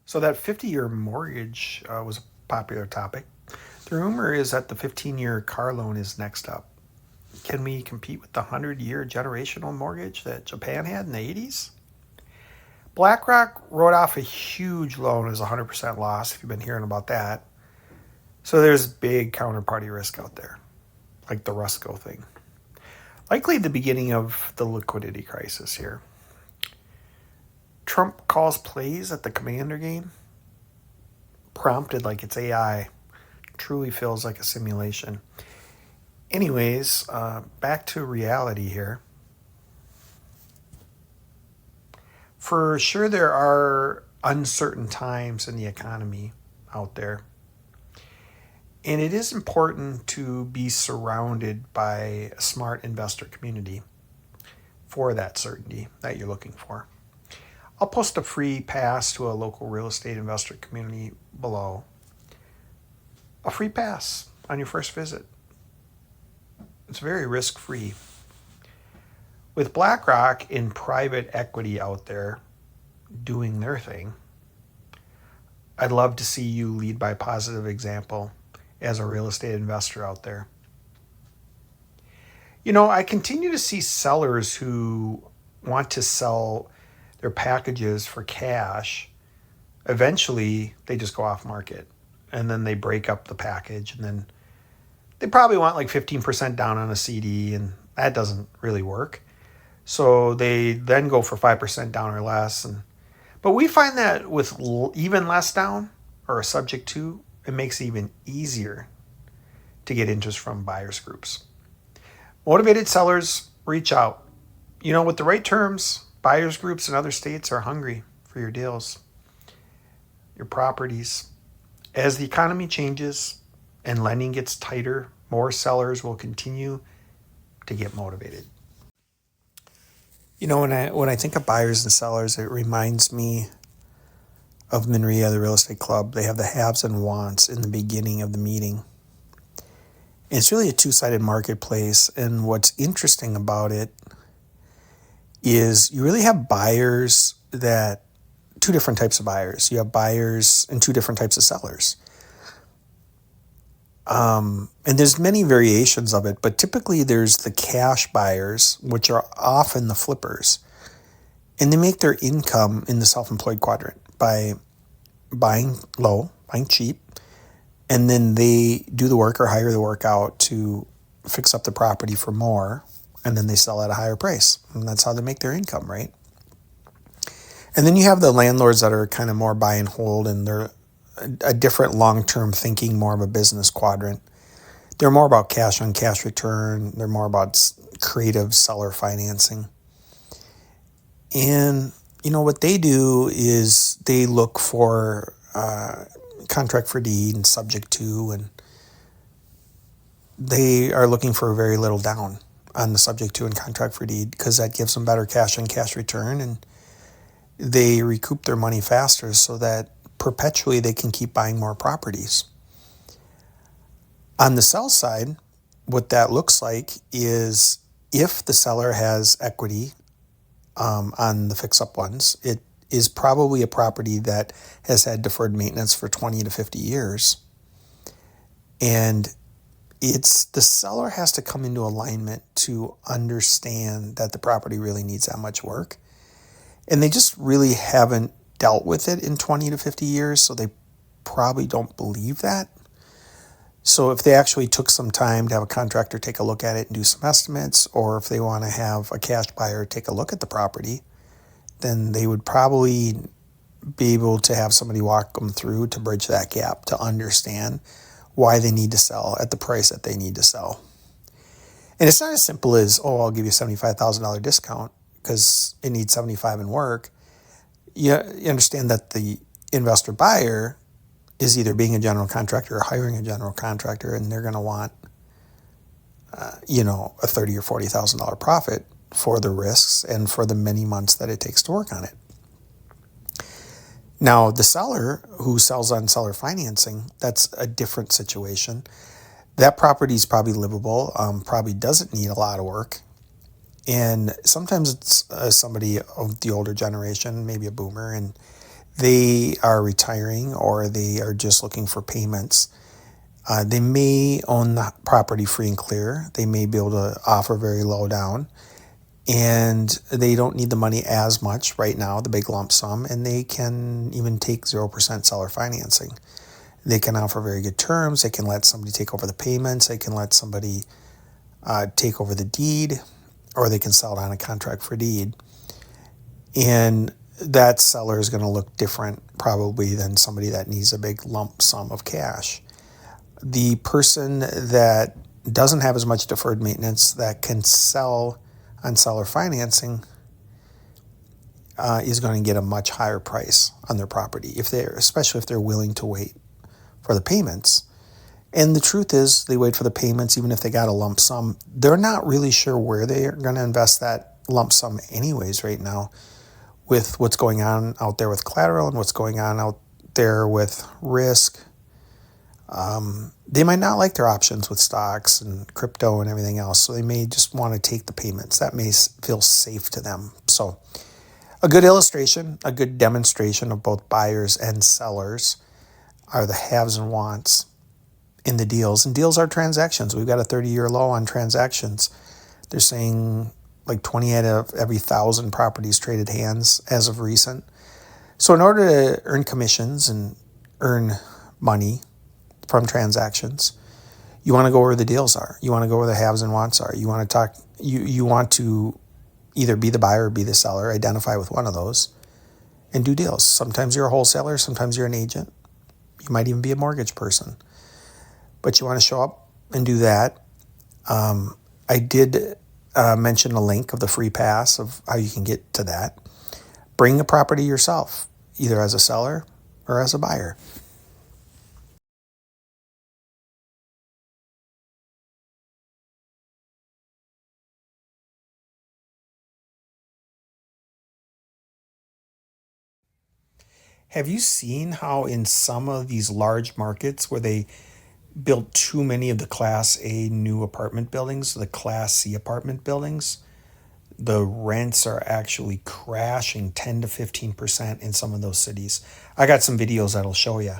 So that 50-year mortgage was a popular topic. The rumor is that the 15-year car loan is next up. Can we compete with the 100-year generational mortgage that Japan had in the 80s? BlackRock wrote off a huge loan as a 100% loss, if you've been hearing about that. So there's big counterparty risk out there, like the Rusco thing. Likely the beginning of the liquidity crisis here. Trump calls plays at the Commander game, prompted like it's AI. Truly feels like a simulation. Anyways, back to reality here. For sure, there are uncertain times in the economy out there. And it is important to be surrounded by a smart investor community for that certainty that you're looking for. I'll post a free pass to a local real estate investor community below. A free pass on your first visit. It's very risk-free. With BlackRock and private equity out there doing their thing, I'd love to see you lead by positive example as a real estate investor out there. I continue to see sellers who want to sell their packages for cash. Eventually, they just go off market and then they break up the package, and then they probably want like 15% down on a CD, and that doesn't really work. So they then go for 5% down or less. But we find that with even less down or a subject to, it makes it even easier to get interest from buyers groups. Motivated sellers, reach out. With the right terms, buyers groups in other states are hungry for your deals, your properties. As the economy changes and lending gets tighter, more sellers will continue to get motivated. When I think of buyers and sellers, it reminds me of MNREIA, the real estate club. They have the haves and wants in the beginning of the meeting. And it's really a two-sided marketplace, and what's interesting about it is you really have buyers two different types of buyers. You have buyers and two different types of sellers. And there's many variations of it, but typically there's the cash buyers, which are often the flippers. And they make their income in the self-employed quadrant by buying low, buying cheap, and then they do the work or hire the work out to fix up the property for more, and then they sell at a higher price. And that's how they make their income, right? And then you have the landlords that are kind of more buy and hold, and they're a different long-term thinking, more of a business quadrant. They're more about cash on cash return. They're more about creative seller financing. And, what they do is they look for contract for deed and subject to, and they are looking for very little down on the subject to and contract for deed because that gives them better cash on cash return, and they recoup their money faster so that perpetually they can keep buying more properties. On the sell side, what that looks like is if the seller has equity on the fix-up ones, it is probably a property that has had deferred maintenance for 20 to 50 years. And the seller has to come into alignment to understand that the property really needs that much work. And they just really haven't dealt with it in 20 to 50 years, so they probably don't believe that. So if they actually took some time to have a contractor take a look at it and do some estimates, or if they want to have a cash buyer take a look at the property, then they would probably be able to have somebody walk them through to bridge that gap to understand why they need to sell at the price that they need to sell. And it's not as simple as, I'll give you a $75,000 discount because it needs $75,000 in work. You understand that the investor buyer is either being a general contractor or hiring a general contractor, and they're going to want, a $30,000 or $40,000 profit for the risks and for the many months that it takes to work on it. Now, the seller who sells on seller financing, that's a different situation. That property is probably livable, probably doesn't need a lot of work. And sometimes it's somebody of the older generation, maybe a boomer, and they are retiring or they are just looking for payments. They may own the property free and clear. They may be able to offer very low down, and they don't need the money as much right now, the big lump sum, and they can even take 0% seller financing. They can offer very good terms. They can let somebody take over the payments. They can let somebody take over the deed, or they can sell it on a contract for deed. And that seller is going to look different probably than somebody that needs a big lump sum of cash. The person that doesn't have as much deferred maintenance that can sell on seller financing is going to get a much higher price on their property, especially if they're willing to wait for the payments. And the truth is, they wait for the payments even if they got a lump sum. They're not really sure where they're going to invest that lump sum anyways right now, with what's going on out there with collateral and what's going on out there with risk. They might not like their options with stocks and crypto and everything else, so they may just want to take the payments. That may feel safe to them. So a good illustration, a good demonstration of both buyers and sellers are the haves and wants in the deals. And deals are transactions. We've got a 30-year low on transactions. They're saying like 20 out of every 1,000 properties traded hands as of recent. So in order to earn commissions and earn money from transactions, you want to go where the deals are. You want to go where the haves and wants are. You want to talk. You want to either be the buyer or be the seller. Identify with one of those and do deals. Sometimes you're a wholesaler. Sometimes you're an agent. You might even be a mortgage person. But you want to show up and do that. I did mention a link of the free pass of how you can get to that. Bring the property yourself, either as a seller or as a buyer. Have you seen how in some of these large markets where they built too many of the Class A new apartment buildings, the Class C apartment buildings, the rents are actually crashing 10 to 15% in some of those cities? I got some videos that'll show you.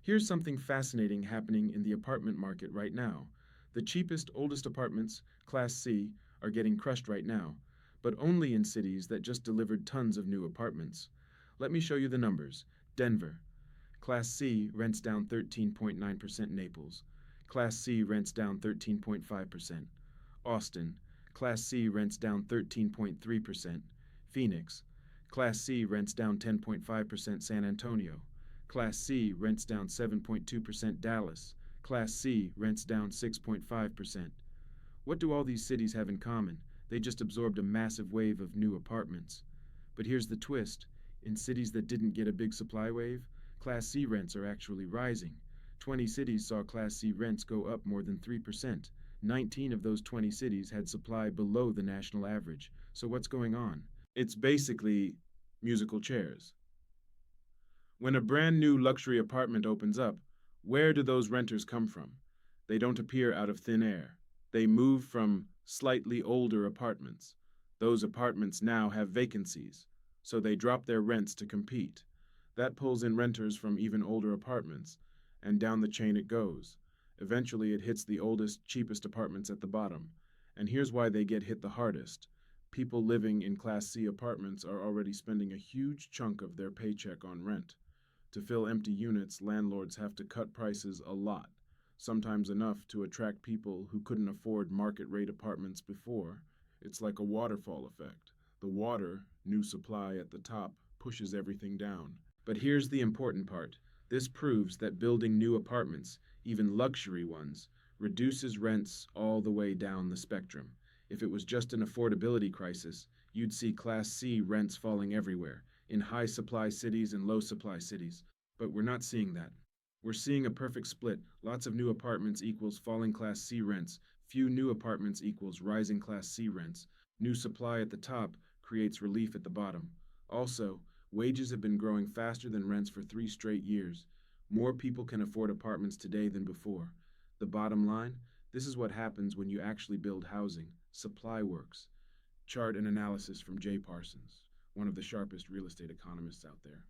Here's something fascinating happening in the apartment market right now. The cheapest, oldest apartments, Class C, are getting crushed right now, but only in cities that just delivered tons of new apartments. Let me show you the numbers. Denver. Class C rents down 13.9%. Naples. Class C rents down 13.5%. Austin. Class C rents down 13.3%. Phoenix. Class C rents down 10.5%. San Antonio. Class C rents down 7.2%. Dallas. Class C rents down 6.5%. What do all these cities have in common? They just absorbed a massive wave of new apartments. But here's the twist. In cities that didn't get a big supply wave, Class C rents are actually rising. 20 cities saw Class C rents go up more than 3%. 19 of those 20 cities had supply below the national average. So what's going on? It's basically musical chairs. When a brand new luxury apartment opens up, where do those renters come from? They don't appear out of thin air. They move from slightly older apartments. Those apartments now have vacancies, so they drop their rents to compete. That pulls in renters from even older apartments, and down the chain it goes. Eventually, it hits the oldest, cheapest apartments at the bottom. And here's why they get hit the hardest. People living in Class C apartments are already spending a huge chunk of their paycheck on rent. To fill empty units, landlords have to cut prices a lot, sometimes enough to attract people who couldn't afford market rate apartments before. It's like a waterfall effect. The water, new supply at the top, pushes everything down. But here's the important part. This proves that building new apartments, even luxury ones, reduces rents all the way down the spectrum. If it was just an affordability crisis, you'd see Class C rents falling everywhere, in high supply cities and low supply cities. But we're not seeing that. We're seeing a perfect split. Lots of new apartments equals falling Class C rents. Few new apartments equals rising Class C rents. New supply at the top creates relief at the bottom. Also, Wages have been growing faster than rents for 3 straight years. More people can afford apartments today than before. The bottom line, this is what happens when you actually build housing. Supply works. Chart and analysis from Jay Parsons, one of the sharpest real estate economists out there.